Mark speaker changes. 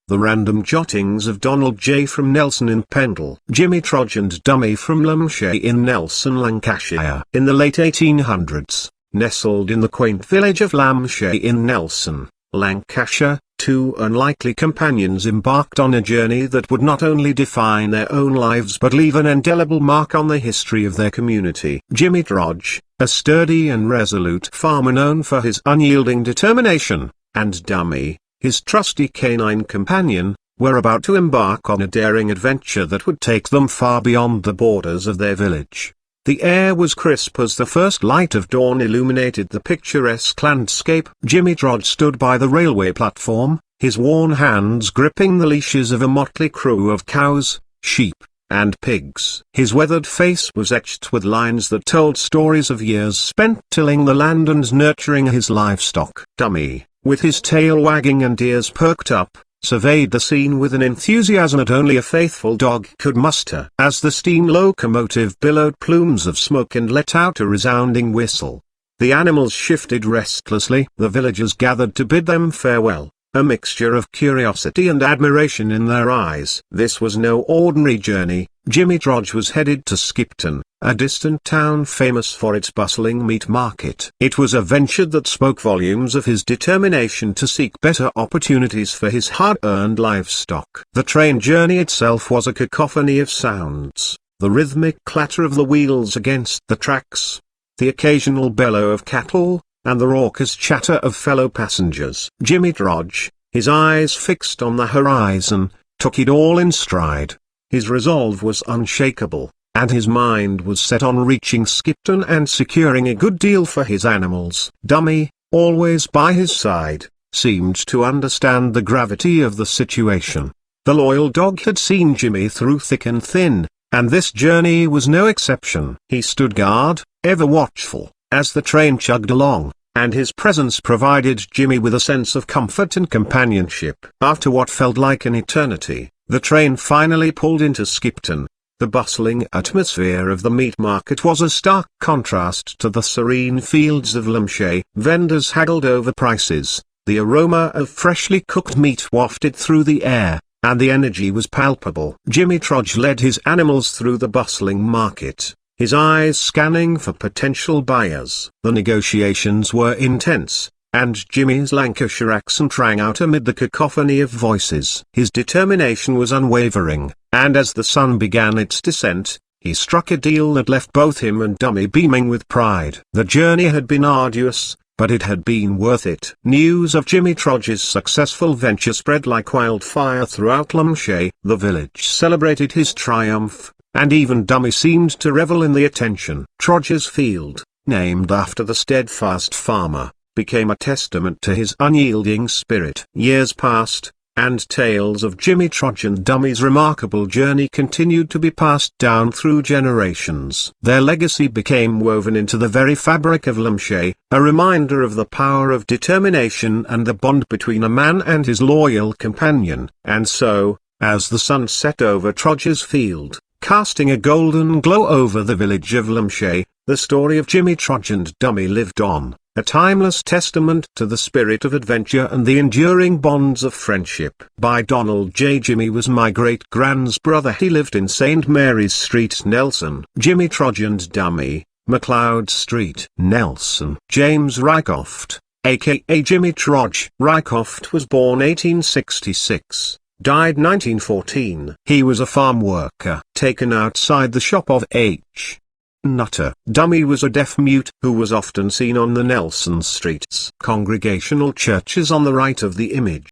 Speaker 1: The Random Jottings of Donald J. from Nelson in Pendle. Jimmy Trodge and Dummy from Lomeshaye in Nelson, Lancashire. In the late 1800s, nestled in the quaint village of Lomeshaye in Nelson, Lancashire, two unlikely companions embarked on a journey that would not only define their own lives but leave an indelible mark on the history of their community. Jimmy Trodge, a sturdy and resolute farmer known for his unyielding determination, and Dummy, his trusty canine companion, were about to embark on a daring adventure that would take them far beyond the borders of their village. The air was crisp as the first light of dawn illuminated the picturesque landscape. Jimmy Trodge stood by the railway platform, his worn hands gripping the leashes of a motley crew of cows, sheep, and pigs. His weathered face was etched with lines that told stories of years spent tilling the land and nurturing his livestock. Dummy, with his tail wagging and ears perked up, surveyed the scene with an enthusiasm that only a faithful dog could muster. As the steam locomotive billowed plumes of smoke and let out a resounding whistle, the animals shifted restlessly. The villagers gathered to bid them farewell, a mixture of curiosity and admiration in their eyes. This was no ordinary journey. Jimmy Trodge was headed to Skipton, a distant town famous for its bustling meat market. It was a venture that spoke volumes of his determination to seek better opportunities for his hard-earned livestock. The train journey itself was a cacophony of sounds, the rhythmic clatter of the wheels against the tracks, the occasional bellow of cattle, and the raucous chatter of fellow passengers. Jimmy Trodge, his eyes fixed on the horizon, took it all in stride. His resolve was unshakable, and his mind was set on reaching Skipton and securing a good deal for his animals. Dummy, always by his side, seemed to understand the gravity of the situation. The loyal dog had seen Jimmy through thick and thin, and this journey was no exception. He stood guard, ever watchful, as the train chugged along, and his presence provided Jimmy with a sense of comfort and companionship. After what felt like an eternity, the train finally pulled into Skipton. The bustling atmosphere of the meat market was a stark contrast to the serene fields of Lomeshaye. Vendors haggled over prices, the aroma of freshly cooked meat wafted through the air, and the energy was palpable. Jimmy Trodge led his animals through the bustling market, his eyes scanning for potential buyers. The negotiations were intense, and Jimmy's Lancashire accent rang out amid the cacophony of voices. His determination was unwavering, and as the sun began its descent, he struck a deal that left both him and Dummy beaming with pride. The journey had been arduous, but it had been worth it. News of Jimmy Trodge's successful venture spread like wildfire throughout Lomeshaye. The village celebrated his triumph, and even Dummy seemed to revel in the attention. Trodge's field, named after the steadfast farmer, became a testament to his unyielding spirit. Years passed, and tales of Jimmy Trodge and Dummy's remarkable journey continued to be passed down through generations. Their legacy became woven into the very fabric of Lomeshaye, a reminder of the power of determination and the bond between a man and his loyal companion. And so, as the sun set over Trodge's field, casting a golden glow over the village of Lomeshaye, the story of Jimmy Trodge and Dummy lived on, a timeless testament to the spirit of adventure and the enduring bonds of friendship. By Donald J. Jimmy was my great-grand's brother. He lived in St. Mary's Street, Nelson. Jimmy Trodge and Dummy, MacLeod Street, Nelson. James Rycroft, a.k.a. Jimmy Trodge. Rycroft was born 1866. Died 1914. He was a farm worker taken outside the shop of H. Nutter. Dummy was a deaf-mute who was often seen on the Nelson streets. Congregational churches on the right of the image.